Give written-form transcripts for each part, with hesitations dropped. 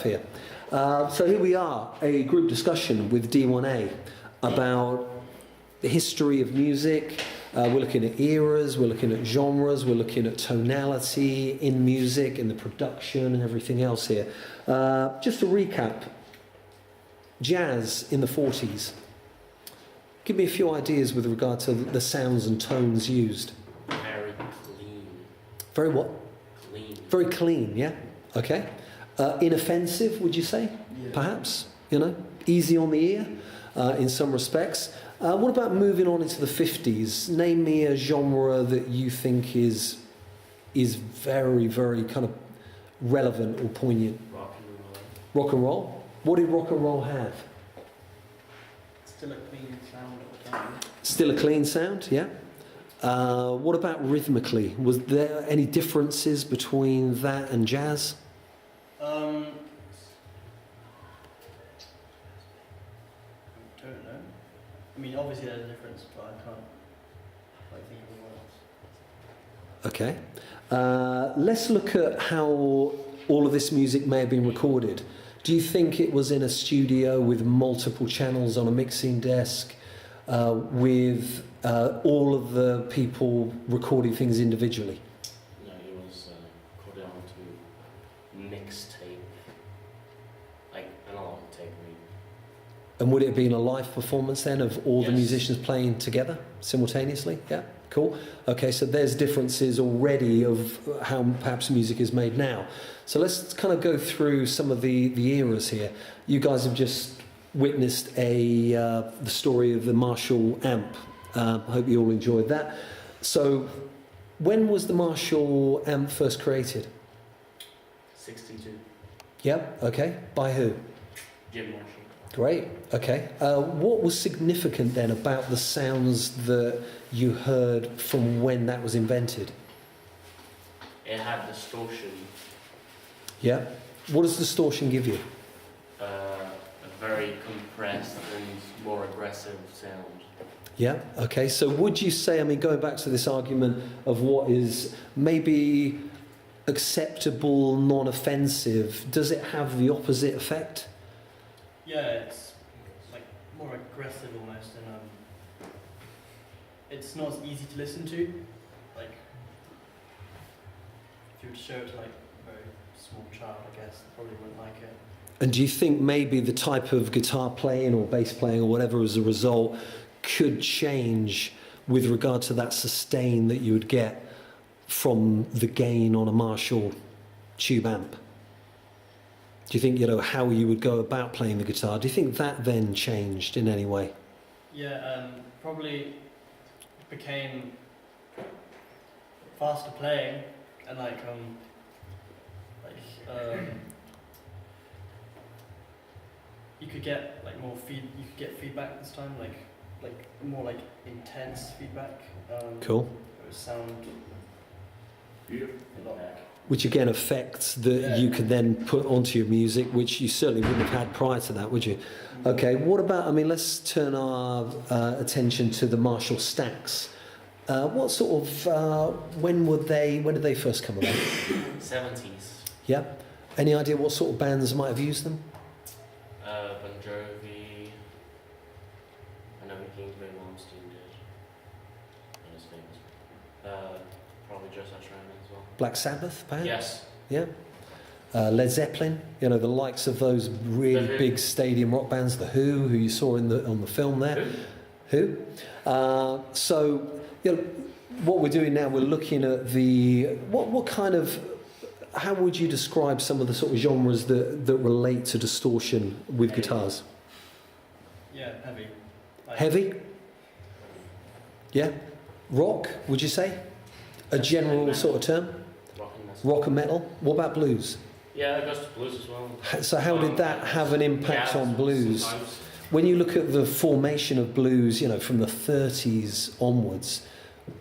stuff here. So here we are, a group discussion with D1A about the history of music. We're looking at eras, we're looking at genres, we're looking at tonality in music, in the production and everything else here. Just to recap, jazz in the 40s. Give me a few ideas with regard to the sounds and tones used. Very clean. Very what? Clean. Very clean, yeah? Okay. Inoffensive, would you say? Yeah. Perhaps, you know? Easy on the ear in some respects. What about moving on into the 50s? Name me a genre that you think is very, very kind of relevant or poignant. Rock and roll. Rock and roll? What did rock and roll have? Still a clean sound at the time. Still a clean sound, yeah? What about rhythmically? Was there any differences between that and jazz? I don't know. I mean, obviously there's a difference, but I can't quite think of anyone else. Okay. Let's look at how all of this music may have been recorded. Do you think it was in a studio with multiple channels on a mixing desk, with all of the people recording things individually? No, it was recorded onto mixtape, like analog tape. And would it have been a live performance then of all the Yes. musicians playing together simultaneously? Yeah, cool. Okay, so there's differences already of how perhaps music is made now. So let's kind of go through some of the eras here. You guys have just witnessed the story of the Marshall amp. I hope you all enjoyed that. So when was the Marshall amp first created? 62. Yeah, okay. By who? Jim Marshall. Great. Okay. What was significant then about the sounds that you heard from when that was invented? It had distortion, Yeah. What does distortion give you? a very compressed and more aggressive sound. Yeah. Okay. So would you say, I mean, going back to this argument of what is maybe acceptable, non-offensive, does it have the opposite effect? Yeah, it's like more aggressive almost, and it's not as easy to listen to. Like, if you were to show it to like a very small child, I guess they probably wouldn't like it. And do you think maybe the type of guitar playing or bass playing or whatever as a result could change with regard to that sustain that you would get from the gain on a Marshall tube amp? Do you think, you know, how you would go about playing the guitar, do you think that then changed in any way? Yeah, probably became faster playing, and you could get like more feed. You could get feedback this time, like more like intense feedback. Cool. It would sound a lot. Which again affects that you could then put onto your music, which you certainly wouldn't have had prior to that, would you? Okay, what about, I mean, let's turn our attention to the Marshall stacks. What sort of, when did they first come about? 70s. Yeah? Any idea what sort of bands might have used them? Bon Jovi. I know Kingsbury Malmsteen did. That was famous. Probably Joe Satriani as well. Black Sabbath, perhaps? Yes. Yeah? Led Zeppelin, you know, the likes of those really big stadium rock bands, The Who you saw on the film there. Who? So, you know, what we're doing now, we're looking at what kind of, how would you describe some of the sort of genres that relate to distortion with guitars? Yeah, heavy. Heavy? Yeah? Rock, would you say? A general sort of term? Rock and metal? What about blues? Yeah, it goes to blues as well. So how did that have an impact on blues? Sometimes. When you look at the formation of blues, you know, from the 30s onwards,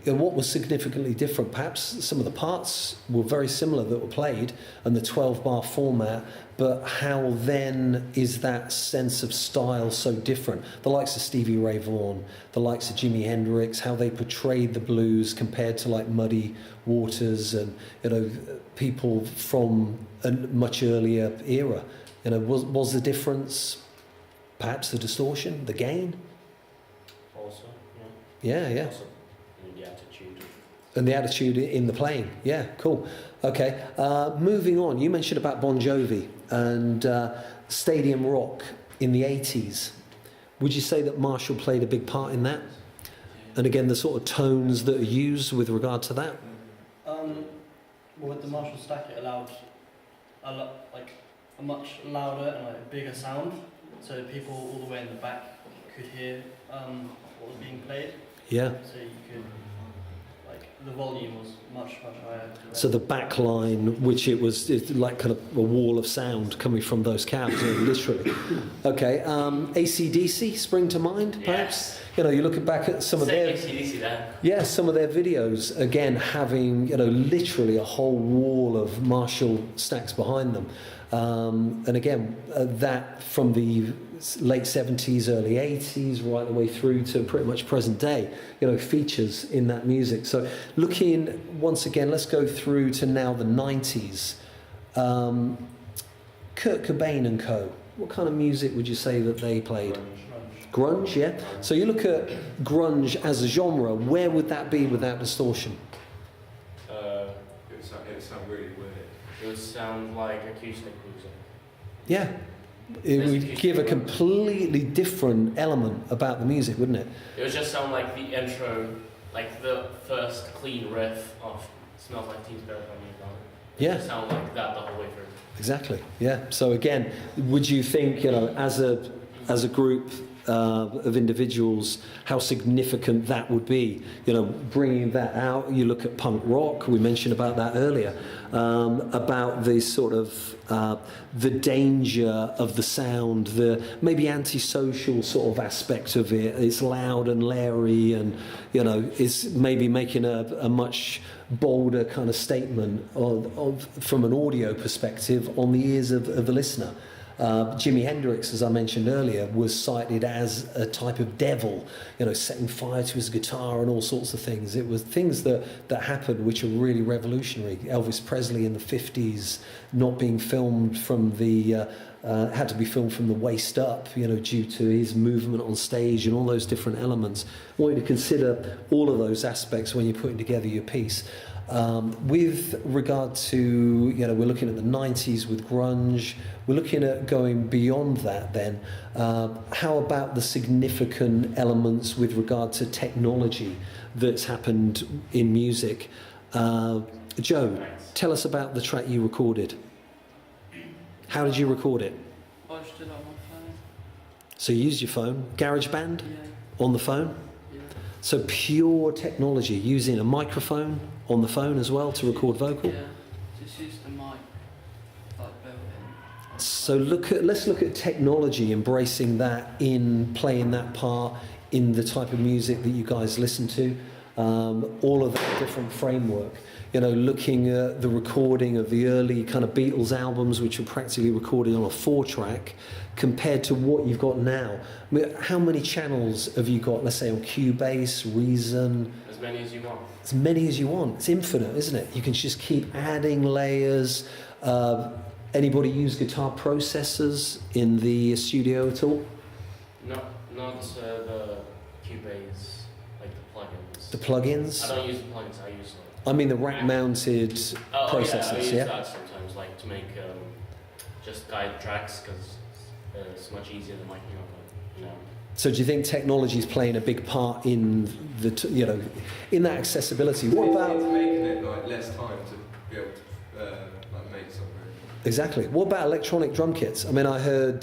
you know, what was significantly different? Perhaps some of the parts were very similar that were played and the 12-bar format, but how then is that sense of style so different? The likes of Stevie Ray Vaughan, the likes of Jimi Hendrix, how they portrayed the blues compared to like Muddy Waters and, you know, people from a much earlier era. You know, was the difference perhaps the distortion, the gain? Also, Yeah. Also, the attitude. And the attitude in the playing. Yeah, cool. Okay, moving on. You mentioned about Bon Jovi and Stadium Rock in the 80s. Would you say that Marshall played a big part in that? And again, the sort of tones that are used with regard to that? Well, with the Marshall stack, it allowed like a much louder and like a bigger sound, so people all the way in the back could hear what was being played. Yeah. So you could, like, the volume was much higher. So the back line, which it's like kind of a wall of sound coming from those cabs, literally. Okay, AC/DC spring to mind, perhaps? Yes. You know, you look back at some of their... AC/DC there. Yeah, some of their videos, again, having, you know, literally a whole wall of Marshall stacks behind them. And again, that from the late 70s, early 80s, right the way through to pretty much present day, you know, features in that music. So looking, once again, let's go through to now the 90s. Kurt Cobain and co. What kind of music would you say that they played? Grunge, yeah? So you look at grunge as a genre, where would that be without distortion? It would sound really weird. It would sound like acoustic music. Yeah. It would give a completely different element about the music, wouldn't it? It would just sound like the intro, like the first clean riff of Smells Like Teen Spirit by Nirvana. It Yeah. would sound like that the whole way through. Exactly, yeah. So again, would you think, you know, as a group of individuals, how significant that would be? You know, bringing that out. You look at punk rock. We mentioned about that earlier, about the sort of the danger of the sound, the maybe antisocial sort of aspect of it. It's loud and leery, and you know, it's maybe making a much bolder kind of statement of from an audio perspective on the ears of the listener. Jimi Hendrix, as I mentioned earlier, was cited as a type of devil, you know, setting fire to his guitar and all sorts of things. It was things that happened which are really revolutionary. Elvis Presley in the 50s not being filmed from the... had to be filmed from the waist up, you know, due to his movement on stage and all those different elements. I want you to consider all of those aspects when you're putting together your piece. With regard to, you know, we're looking at the 90s with grunge, we're looking at going beyond that then. How about the significant elements with regard to technology that's happened in music? Joe, tell us about the track you recorded. How did you record it? I just did it on my phone. So you used your phone, GarageBand, Yeah, on the phone? yeah. So pure technology, using a microphone on the phone as well to record vocal? Yeah, just use the mic, like built in. So let's look at technology, embracing that in playing that part in the type of music that you guys listen to, all of that different framework. You know, looking at the recording of the early kind of Beatles albums, which were practically recorded on a 4-track, compared to what you've got now. I mean, how many channels have you got, let's say, on Cubase, Reason? As many as you want. As many as you want. It's infinite, isn't it? You can just keep adding layers. Anybody use guitar processors in the studio at all? Not the Cubase, like the plugins. The plugins? I don't use the plugins. I use I mean the rack-mounted processors, I use yeah? that sometimes, like to make just guide tracks because it's much easier than making up. You know. So do you think technology is playing a big part in the, you know, in that accessibility? What about It's making it like less time to be able to like make something. exactly? What about electronic drum kits? I mean, I heard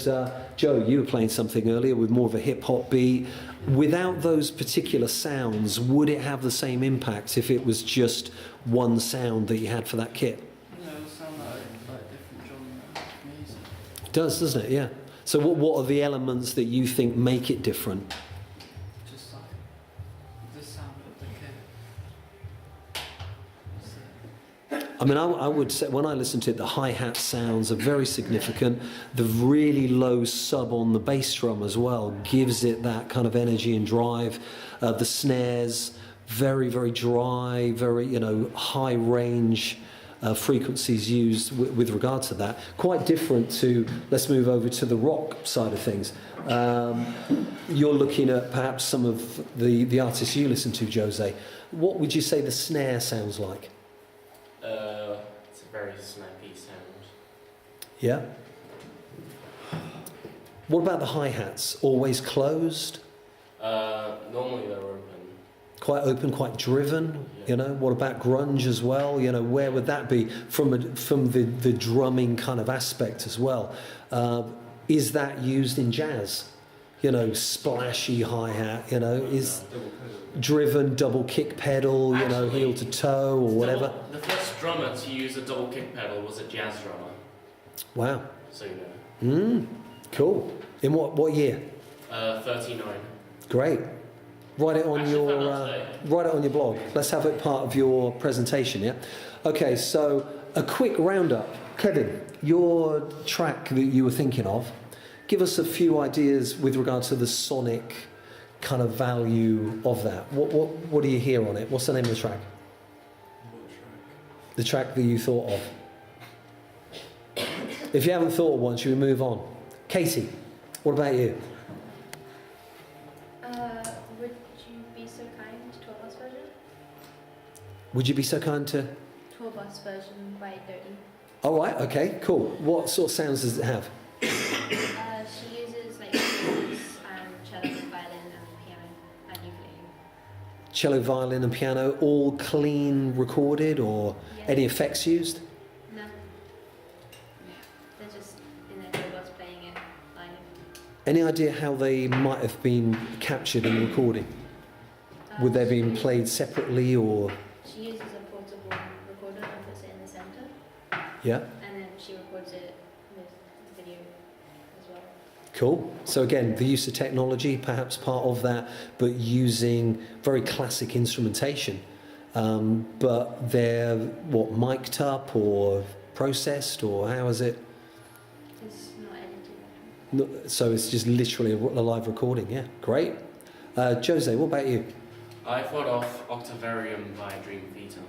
Joe, you were playing something earlier with more of a hip hop beat. Without those particular sounds, would it have the same impact if it was just one sound that you had for that kit? No, it'll sound like different genre of music. It does, doesn't it? Yeah. So what are the elements that you think make it different? Just like the sound of the kit. That's it. I mean, I would say when I listen to it, the hi-hat sounds are very significant. The really low sub on the bass drum as well gives it that kind of energy and drive. The snares, very, very dry, very, you know, high range. frequencies used with regard to that. Quite different to, let's move over to the rock side of things. You're looking at perhaps some of the artists you listen to, Jose. What would you say the snare sounds like? It's a very snappy sound. Yeah? What about the hi-hats? Always closed? Normally they're open. Quite open, quite driven, you know? What about grunge as well? You know, where would that be from the drumming kind of aspect as well? Is that used in jazz? You know, splashy hi-hat, you know, is driven double kick pedal, you know, heel to toe or whatever? The first drummer to use a double kick pedal was a jazz drummer, Wow. so you know. Cool. In what year? 39. Great. Write it on Actually, your found out today. write it on your blog. Let's have it part of your presentation. Yeah. Okay. So a quick roundup. Kevin, your track that you were thinking of. Give us a few ideas with regard to the sonic kind of value of that. What do you hear on it? What's the name of the track? The track that you thought of. If you haven't thought of one, should we move on? Katie, what about you? Would you be so kind to a bus version? Would you be so kind to? To a bus version by Dodie. All right. Okay. Cool. What sort of sounds does it have? She uses like keys and cello, violin, and piano, and ukulele. Cello, violin, and piano, all clean recorded, or Yeah. any effects used? No. They're just in their tour bus playing it live. Any idea how they might have been captured in the recording? Would they have been played separately, or She uses a portable recorder and puts it in the center, yeah? and then she records it with video as well. Cool. So again, the use of technology, perhaps part of that, but using very classic instrumentation. But they're mic'd up or processed, or how is it? It's not edited. No, so it's just literally a live recording. Yeah, great. Jose, what about you? I thought of Octavarium by Dream Theater.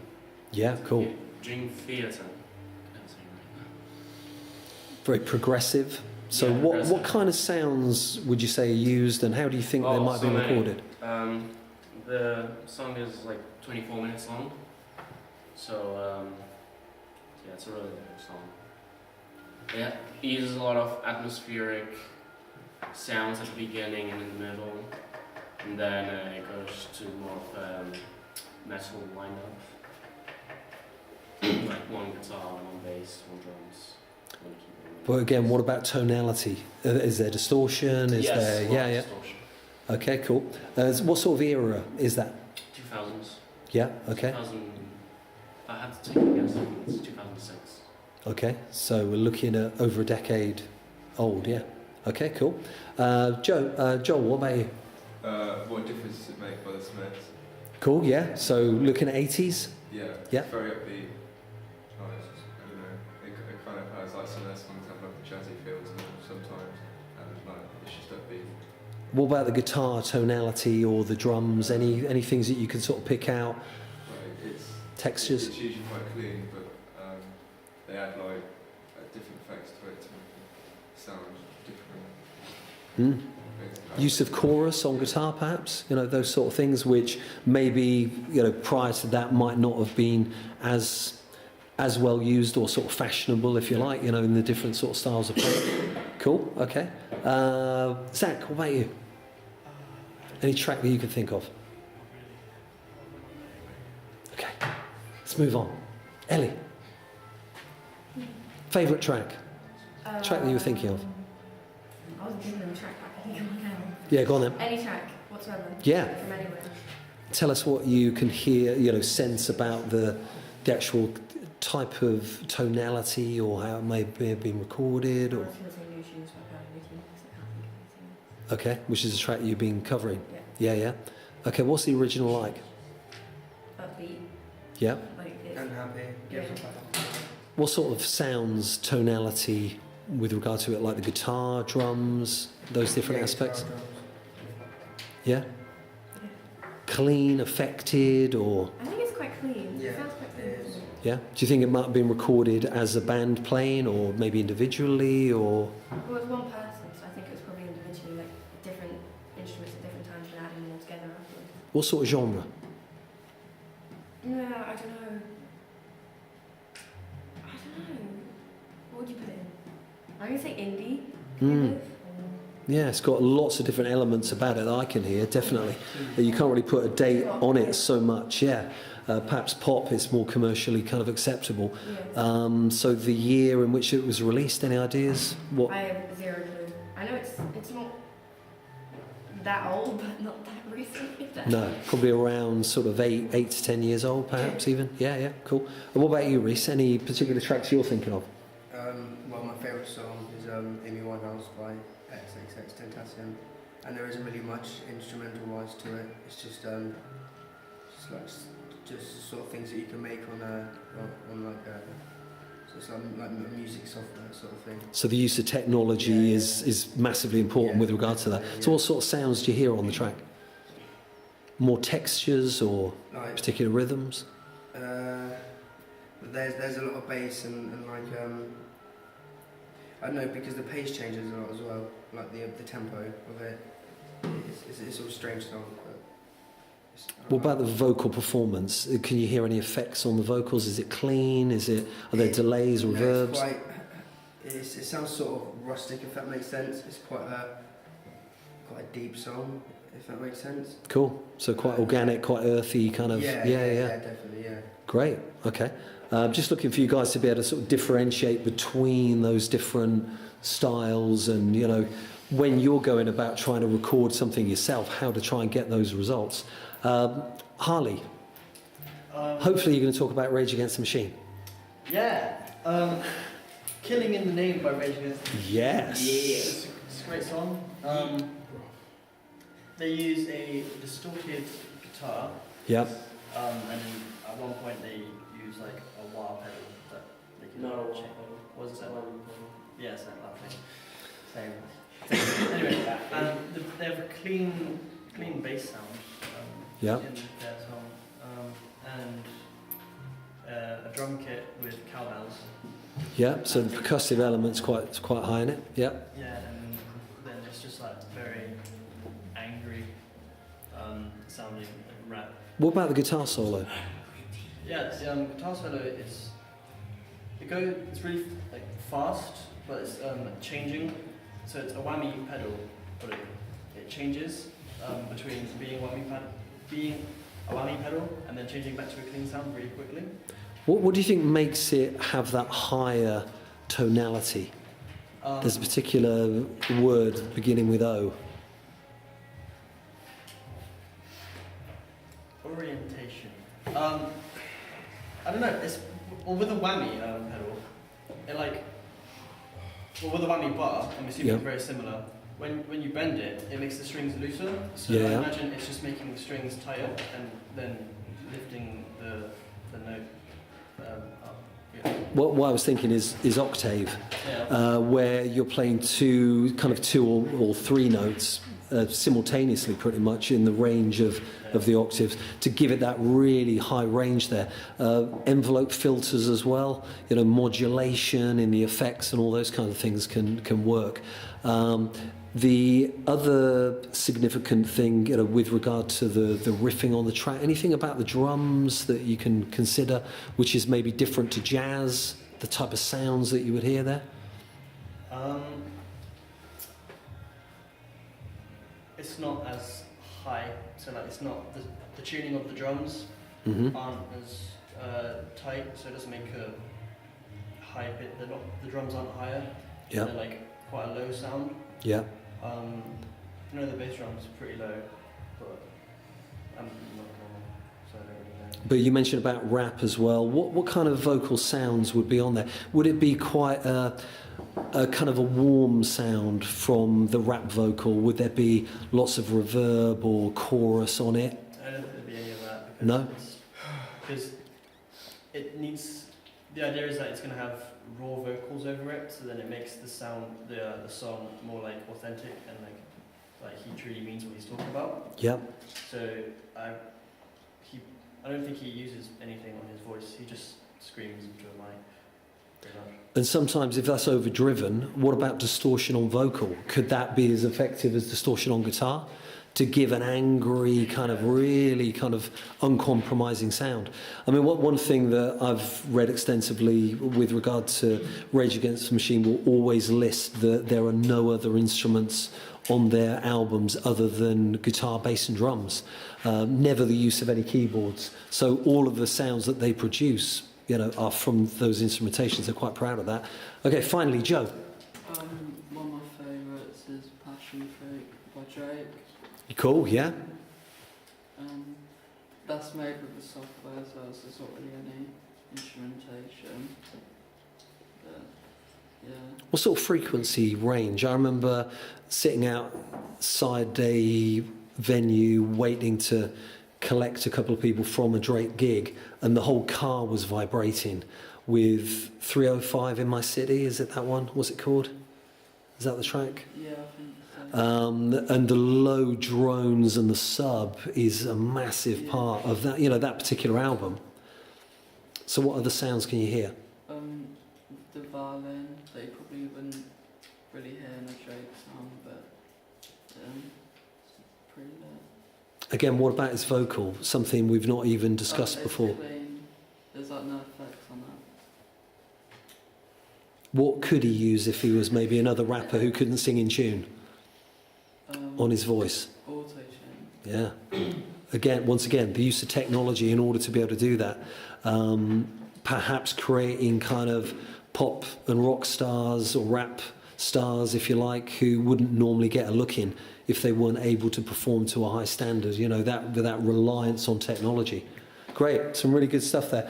Yeah, cool. Yeah, Dream Theater. I'm saying right Very progressive. So Yeah, what progressive. kind of sounds would you say are used, and how do you think they might have been recorded? now. The song is like 24 minutes long. So, yeah, it's a really long song. Yeah, it uses a lot of atmospheric sounds at the beginning and in the middle. And then it goes to more of metal lineup. Like one guitar, one bass, one drums, one keyboard. But again, what about tonality? Is there distortion? Is yes, there? a lot Yeah, of yeah. distortion. Okay, cool. What sort of era is that? 2000s. Yeah. Okay. 2000. I had to take a guess. It's 2006. Okay. So we're looking at over a decade old. Yeah. Okay. Cool. Joel, what about you? What difference does it make by the Smiths? Cool. Yeah. So looking at 80s. Yeah. Yeah. It's very upbeat. Oh, it's just, I don't know. It kind of has like some of their songs have like a jazzy feel to them sometimes, and like it's just upbeat. What about the guitar tonality or the drums? Any things that you can sort of pick out? Like it's Textures. It's usually quite clean, but they add like different effects to it to make it sound different. Use of chorus on guitar, perhaps, you know, those sort of things, which maybe, you know, prior to that might not have been as well used or sort of fashionable, if you like, you know, in the different sort of styles of play. Cool. Okay. Zach, what about you? Any track that you can think of? Okay. Let's move on. Ellie. Favourite track? Track that you were thinking of? I wasn't thinking of a track, I can think of one now. Yeah, go on then. Any track whatsoever. Yeah. From anywhere. Tell us what you can hear, you know, sense about the actual type of tonality, or how it may have been recorded, or I was going to say New Shoes by Paolo Nutini, because I can't think of anything okay, which is a track you've been covering. else. Yeah, yeah. Okay, what's the original like? Yeah. Upbeat. Yeah. Like it's, Unhappy. yeah. What sort of sounds, tonality, with regard to it, like the guitar, drums, those different aspects? Yeah. Clean, affected, or I think it's quite clean. Yeah, It sounds quite clean. it is. doesn't it? Yeah. Do you think it might have been recorded as a band playing, or maybe individually, or? Well, it was one person, so I think it was probably individually, like different instruments at different times and adding them all together afterwards. What sort of genre? No, I don't know. What would you put it in? I'm going to say indie. Mm. Kind of. Yeah, it's got lots of different elements about it that I can hear, definitely. You can't really put a date on it so much, yeah. Perhaps pop is more commercially kind of acceptable. Yeah. So the year in which it was released, any ideas? What? I have zero clue. I know it's not that old, but not that recent either. No, probably around sort of 8 to 10 years old, perhaps even. Yeah, cool. And what about you, Reese? Any particular tracks you're thinking of? Well, my favourite song is Amy Winehouse by XXX Tentacion, and there isn't really much instrumental-wise to it. It's just sort of things that you can make on like like music software sort of thing. So the use of technology is massively important with regard to that. So what sort of sounds do you hear on the track? More textures or Like, particular rhythms? there's a lot of bass and like I don't know, because the pace changes a lot as well, like the tempo of it. It's all strange song. But What about the vocal performance? Can you hear any effects on the vocals? Is it clean? Are there delays, No, reverbs? it sounds sort of rustic, if that makes sense. It's quite a deep song, if that makes sense. Cool. So quite organic, quite earthy kind of. Yeah, definitely, yeah. Great. Okay. Just looking for you guys to be able to sort of differentiate between those different styles, and when you're going about trying to record something yourself, how to try and get those results. Harley, hopefully you're going to talk about Rage Against the Machine. Yeah. Killing in the Name by Rage Against the Machine. Yes. It's a great song. They use a distorted guitar, Yep. and at one point they use like a wah pedal that they can change. What is that? Yes, that thing. Same. Anyway, they have a clean bass sound Yep. in their song, and a drum kit with cowbells. Yep. So the percussive element's quite high in it. Yep. Yeah, and then it's just like very angry sounding rap. What about the guitar solo? Yeah, the guitar solo is it's really like fast, but it's changing. So it's a whammy pedal, but it changes between being a whammy pedal and then changing back to a clean sound really quickly. What do you think makes it have that higher tonality? There's a particular word beginning with O. Orientation. I don't know. With a whammy pedal, with a whammy bar, I'm assuming it's very similar. When you bend it, it makes the strings looser. So I imagine it's just making the strings tighter and then lifting the note up. Yeah. What I was thinking is octave, Yeah. where you're playing two or three notes simultaneously, pretty much in the range of the octaves, to give it that really high range there. Envelope filters as well, modulation in the effects and all those kind of things can work. The other significant thing, with regard to the riffing on the track, anything about the drums that you can consider, which is maybe different to jazz, the type of sounds that you would hear there? It's not as high, so it's not the tuning of the drums Mm-hmm. aren't as tight, so it doesn't make a high pitch. The drums aren't higher. Yeah. They're like quite a low sound. Yeah. The bass drums are pretty low, but I'm not gonna, so I don't really know. But you mentioned about rap as well. What kind of vocal sounds would be on there? Would it be quite a kind of a warm sound from the rap vocal? Would there be lots of reverb or chorus on it? I don't think there'd be any of that. No? Because it needs. The idea is that it's going to have raw vocals over it, so then it makes the sound, the song more like authentic and like he truly means what he's talking about. Yep. So I don't think he uses anything on his voice. He just screams into a mic. Pretty much. And sometimes if that's overdriven, what about distortion on vocal? Could that be as effective as distortion on guitar? To give an angry, kind of really kind of uncompromising sound. I mean, one thing that I've read extensively with regard to Rage Against the Machine will always list that there are no other instruments on their albums other than guitar, bass and drums. Never the use of any keyboards. So all of the sounds that they produce, you know, are from those instrumentations. They're quite proud of that. Okay, finally, Joe. One of my favourites is Passion Fruit by Drake. Cool, yeah. That's made with the software as well, so there's not really any instrumentation. But, yeah. What sort of frequency range? I remember sitting outside a venue waiting to collect a couple of people from a Drake gig, and the whole car was vibrating with 305 in My City. Is it that one? What's it called? Is that the track? Yeah, I think so. And the low drones and the sub is a massive part of that, you know, that particular album. So what other sounds can you hear? The violin, that you probably wouldn't really hear in a Drake song, but it's pretty lit. Again, what about his vocal? Something we've not even discussed It's before. clean. There's like no effects on that. What could he use if he was maybe another rapper who couldn't sing in tune on his voice? Auto-tune. Yeah. Again, once again, the use of technology in order to be able to do that. Perhaps creating kind of pop and rock stars or rap stars, if you like, who wouldn't normally get a look in if they weren't able to perform to a high standard, you know, that reliance on technology. Great, some really good stuff there.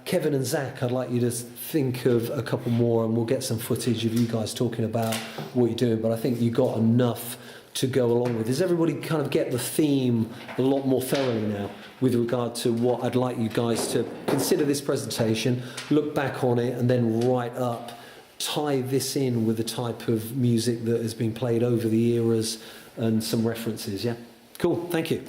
Kevin and Zach, I'd like you to think of a couple more and we'll get some footage of you guys talking about what you're doing, but I think you got enough to go along with. Does everybody kind of get the theme a lot more thoroughly now with regard to what I'd like you guys to consider this presentation, look back on it and then write up, tie this in with the type of music that has been played over the eras and some references, yeah? Cool, thank you.